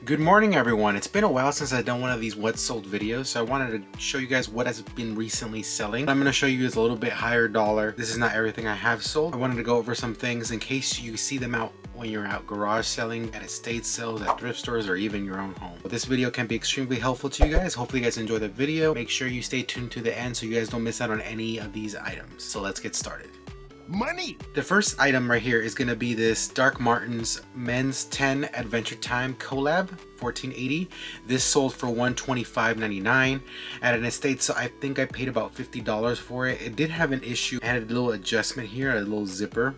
Good morning everyone. It's been a while since I've done one of these what sold videos, so I wanted to show you guys what has been recently selling. I'm going to show you guys a little bit higher dollar. This is not everything I have sold. I wanted to go over some things in case you see them out when you're out garage selling, at estate sales, at thrift stores, or even your own home. This video can be extremely helpful to you guys. Hopefully you guys enjoy the video. Make sure you stay tuned to the end so you guys don't miss out on any of these items. So let's get started. Money. The first item right here is going to be this Dark Martens Men's 10 Adventure Time collab 1480. This sold for $125.99 at an estate, so I think I paid about $50 for it. It did have an issue. I had a little adjustment here, a little zipper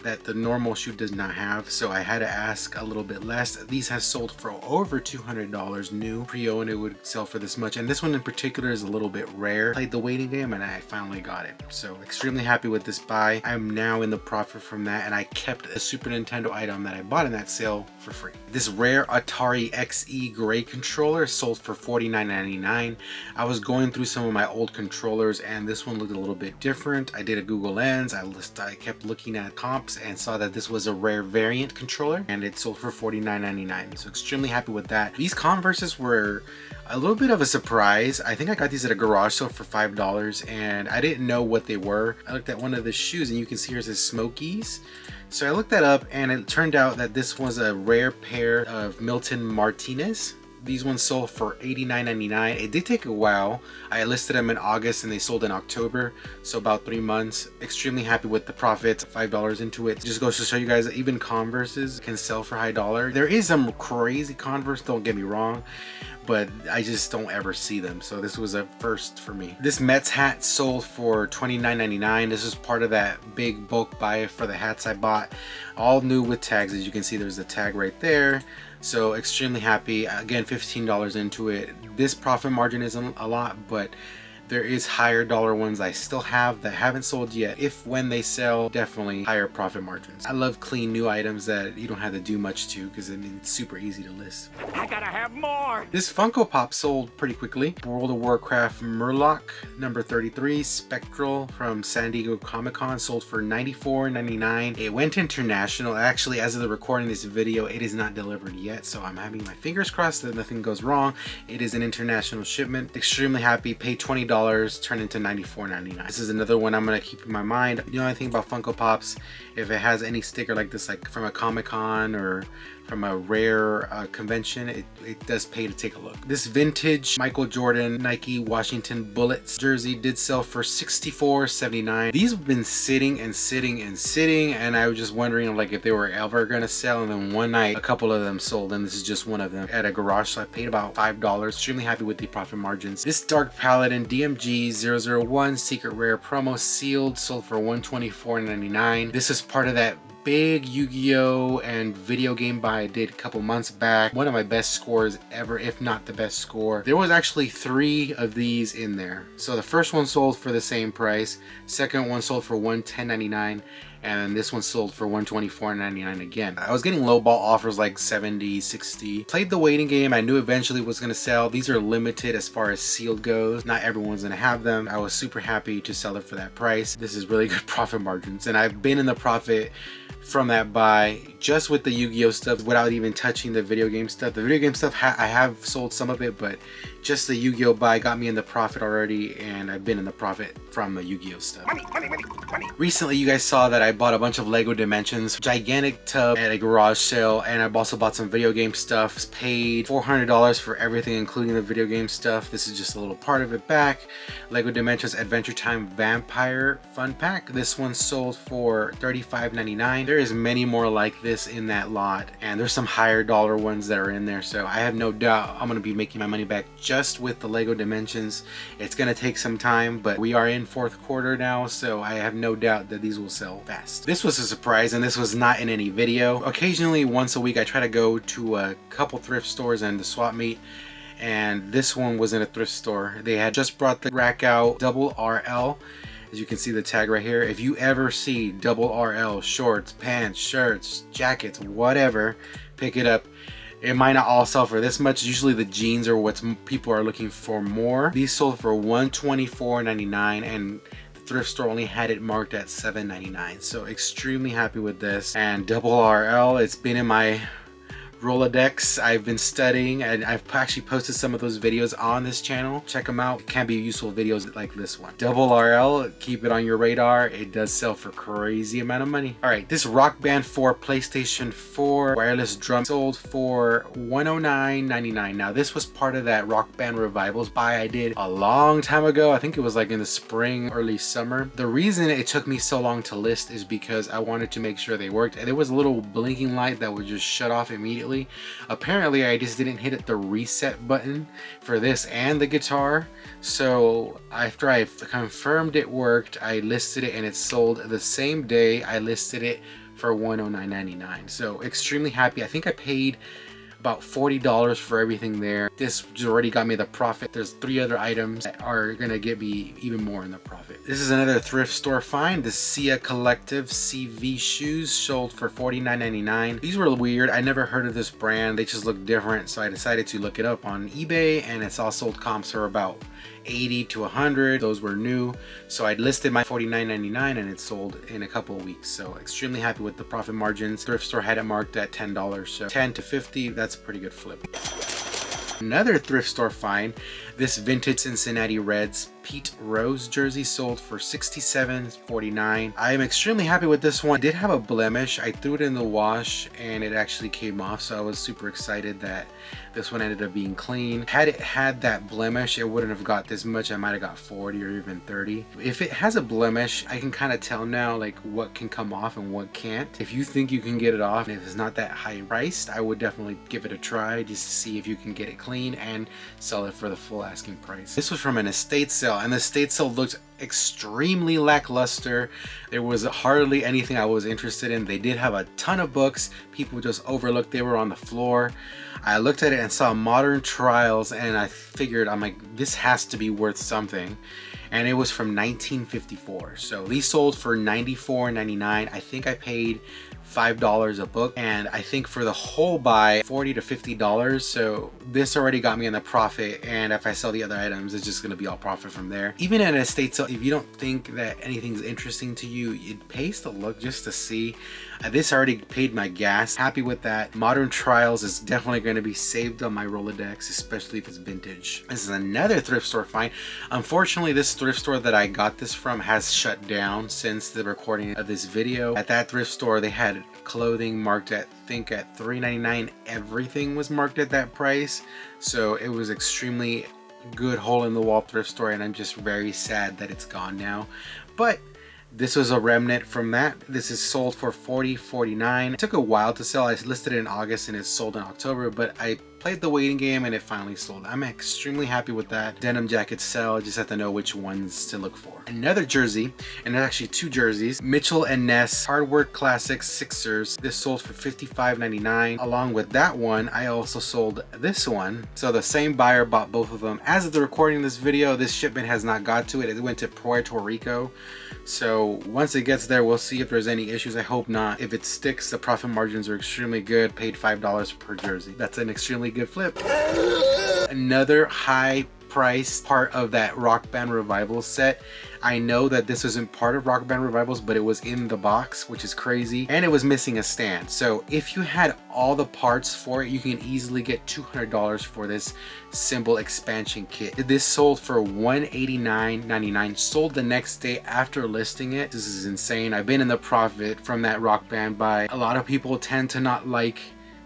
that the normal shoe does not have, so I had to ask a little bit less. These have sold for over $200 new. Pre-owned, it would sell for this much, and this one in particular is a little bit rare. Played the waiting game and I finally got it, so extremely happy with this buy. I'm now in the profit from that, and I kept a Super Nintendo item that I bought in that sale for free. This rare Atari XE gray controller sold for $49.99. I was going through some of my old controllers and this one looked a little bit different. I did a Google Lens. I kept looking at comps and saw that this was a rare variant controller and it sold for $49.99. So extremely happy with that. These Converses were a little bit of a surprise. I think I got these at a garage sale for $5 and I didn't know what they were. I looked at one of the shoes and you can see here it says Smokies. So I looked that up and it turned out that this was a rare pair of Milton Martinez. These ones sold for $89.99. It did take a while. I listed them in August and they sold in October, so about 3 months. Extremely happy with the profits. $5 into it. Just goes to show you guys that even Converses can sell for high dollar. There is some crazy Converse, don't get me wrong, but I just don't ever see them, so this was a first for me. This Mets hat sold for $29.99. This is part of that big bulk buy for the hats I bought, all new with tags. As you can see, there's a tag right there, so extremely happy. Again, $15 into it. This profit margin isn't a lot, but there is higher dollar ones I still have that haven't sold yet. If when they sell, definitely higher profit margins. I love clean new items that you don't have to do much to, because I mean, it's super easy to list. I gotta have more. This Funko Pop sold pretty quickly. World of Warcraft Murloc number 33 Spectral from San Diego Comic-Con sold for $94.99. It went international. Actually, as of the recording this video, it is not delivered yet, so I'm having my fingers crossed that nothing goes wrong. It is an international shipment. Extremely happy. Paid $20, turned into $94.99. This is another one I'm gonna keep in my mind. You know, anything about Funko Pops, if it has any sticker like this, like from a Comic-Con or from a rare convention, it does pay to take a look. This vintage Michael Jordan Nike Washington Bullets jersey did sell for $64.79. These have been sitting and sitting and sitting, and I was just wondering like if they were ever gonna sell, and then one night a couple of them sold, and this is just one of them at a garage, so I paid about $5. Extremely happy with the profit margins. This Dark Paladin DMG 001 Secret Rare promo sealed sold for $124.99. This is part of that big Yu-Gi-Oh and video game buy I did a couple months back. One of my best scores ever, if not the best score. There was actually 3 of these in there. So the first one sold for the same price, second one sold for $110.99, and this one sold for $124.99 again. I was getting lowball offers like $70, $60. Played the waiting game. I knew eventually it was gonna sell. These are limited as far as sealed goes. Not everyone's gonna have them. I was super happy to sell it for that price. This is really good profit margins, and I've been in the profit from that buy just with the Yu-Gi-Oh stuff without even touching the video game stuff. The video game stuff, I have sold some of it, but just the Yu-Gi-Oh buy got me in the profit already, and I've been in the profit from the Yu-Gi-Oh stuff. Money, money, money, money. Recently, you guys saw that I bought a bunch of Lego Dimensions, gigantic tub at a garage sale, and I've also bought some video game stuff. Paid $400 for everything, including the video game stuff. This is just a little part of it back. Lego Dimensions Adventure Time Vampire Fun Pack. This one sold for $35.99. There is many more like this in that lot, and there's some higher dollar ones that are in there, so I have no doubt I'm going to be making my money back just with the Lego Dimensions. It's going to take some time, but we are in 4th quarter now, so I have no doubt that these will sell fast. This was a surprise, and this was not in any video. Occasionally, once a week, I try to go to a couple thrift stores and the swap meet, and this one was in a thrift store. They had just brought the rack out, double RL. As you can see the tag right here. If you ever see double RL shorts, pants, shirts, jackets, whatever, pick it up. It might not all sell for this much. Usually the jeans are what people are looking for more. These sold for $124.99, and the thrift store only had it marked at $7.99. So extremely happy with this. And double RL, it's been in my Rolodex I've been studying, and I've actually posted some of those videos on this channel. Check them out. It can be useful videos like this one. Double RL, keep it on your radar. It does sell for crazy amount of money. All right, this Rock Band 4 PlayStation 4 wireless drum sold for $109.99. Now this was part of that Rock Band Revivals buy I did a long time ago. I think it was like in the spring, early summer. The reason it took me so long to list is because I wanted to make sure they worked. And there was a little blinking light that would just shut off immediately. Apparently I just didn't hit the reset button for this and the guitar. So after I confirmed it worked, I listed it and it sold the same day I listed it for $109.99. So extremely happy. I think I paid about $40 for everything there. This already got me the profit. There's 3 other items that are gonna get me even more in the profit. This is another thrift store find. The Sia Collective CV shoes sold for $49.99. These were weird. I never heard of this brand. They just look different, so I decided to look it up on eBay, and it's all sold comps for about 80 to 100. Those were new, so I listed my $49.99 and it sold in a couple of weeks. So extremely happy with the profit margins. Thrift store had it marked at $10, so 10 to 50, that's a pretty good flip. Another thrift store find, this vintage Cincinnati Reds Pete Rose jersey sold for $67.49. I am extremely happy with this one. It did have a blemish. I threw it in the wash and it actually came off, so I was super excited that this one ended up being clean. Had it had that blemish, it wouldn't have got this much. I might have got 40 or even 30. If it has a blemish, I can kind of tell now like what can come off and what can't. If you think you can get it off and if it's not that high priced, I would definitely give it a try just to see if you can get it clean and sell it for the full asking price. This was from an estate sale, and the estate sale looked extremely lackluster. There was hardly anything I was interested in. They did have a ton of books people just overlooked. They were on the floor. I looked at it and saw Modern Trials, and I figured, I'm like, this has to be worth something. And it was from 1954. So these sold for $94.99. I think I paid $5 a book, and I think for the whole buy $40 to $50. So this already got me in the profit, and if I sell the other items, it's just going to be all profit from there. Even at an estate sale, if you don't think that anything's interesting to you, it pays to look just to see. This already paid my gas. Happy with that. Modern Trials is definitely going to be saved on my Rolodex, especially if it's vintage. This is another thrift store find. Unfortunately, this thrift store that I got this from has shut down since the recording of this video. At that thrift store, they had clothing marked at, I think at $3.99. Everything was marked at that price. So it was extremely good hole in the wall thrift store, and I'm just very sad that it's gone now. But this was a remnant from that. This is sold for $40.49. It took a while to sell. I listed it in August and it sold in October, but I played the waiting game and it finally sold. I'm extremely happy with that. Denim jackets sell, just have to know which ones to look for. Another jersey, and there's actually 2 jerseys, Mitchell and Ness Hardwork Classics Sixers. This sold for $55.99. Along with that one, I also sold this one. So the same buyer bought both of them. As of the recording of this video, this shipment has not got to it. It went to Puerto Rico. So once it gets there, we'll see if there's any issues. I hope not. If it sticks, the profit margins are extremely good. Paid $5 per jersey. That's an extremely good flip. Another high price part of that Rock Band Revivals set. I know that this isn't part of Rock Band Revivals, but it was in the box, which is crazy, and it was missing a stand. So if you had all the parts for it, you can easily get $200 for this cymbal expansion kit. This sold for $189.99. Sold the next day after listing it. This is insane. I've been in the profit from that Rock Band buy. A lot of people tend to not like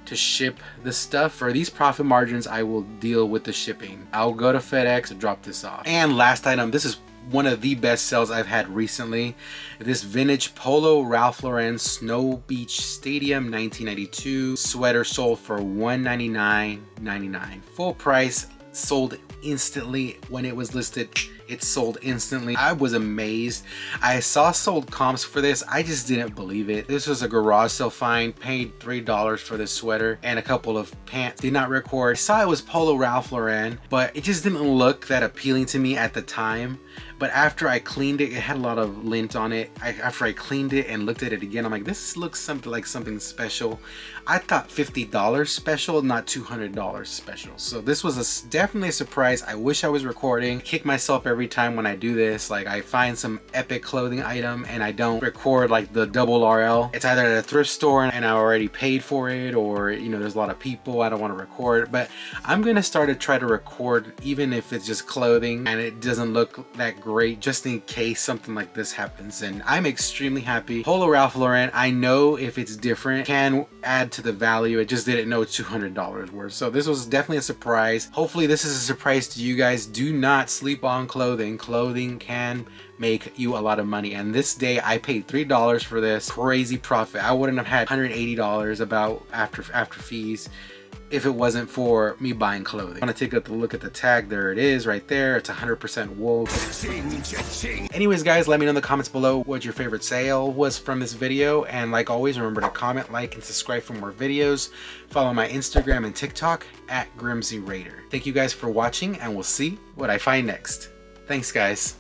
to ship the stuff. For these profit margins, I will deal with the shipping. I'll go to FedEx to drop this off. And last item, this is one of the best sales I've had recently. This vintage Polo Ralph Lauren Snow Beach Stadium 1992 sweater sold for $199.99. Full price, sold instantly. When it was listed, it sold instantly. I was amazed. I saw sold comps for this. I just didn't believe it. This was a garage sale find. Paid $3 for this sweater and a couple of pants. Did not record. I saw it was Polo Ralph Lauren, but it just didn't look that appealing to me at the time. But after I cleaned it, it had a lot of lint on it. After I cleaned it and looked at it again, I'm like, this looks something like something special. I thought $50 special, not $200 special. So this was definitely a surprise. I wish I was recording. Kick myself every every time when I do this. Like, I find some epic clothing item and I don't record like the double RL. It's either at a thrift store and I already paid for it, or you know, there's a lot of people, I don't want to record. But I'm gonna start to try to record even if it's just clothing and it doesn't look that great, just in case something like this happens. And I'm extremely happy. Polo Ralph Lauren, I know if it's different, can add to the value. I just didn't know it's $200 worth. So this was definitely a surprise. Hopefully this is a surprise to you guys. Do not sleep on clothing. Clothing can make you a lot of money, and this day I paid $3 for this. Crazy profit. I wouldn't have had $180 about after fees if it wasn't for me buying clothing. I want to take a look at the tag. There it is right there. It's 100% wool. Anyways guys, let me know in the comments below what your favorite sale was from this video, and like always, remember to comment, like, and subscribe for more videos. Follow my Instagram and TikTok at GrimzyRaider. Thank you guys for watching, and we'll see what I find next. Thanks guys.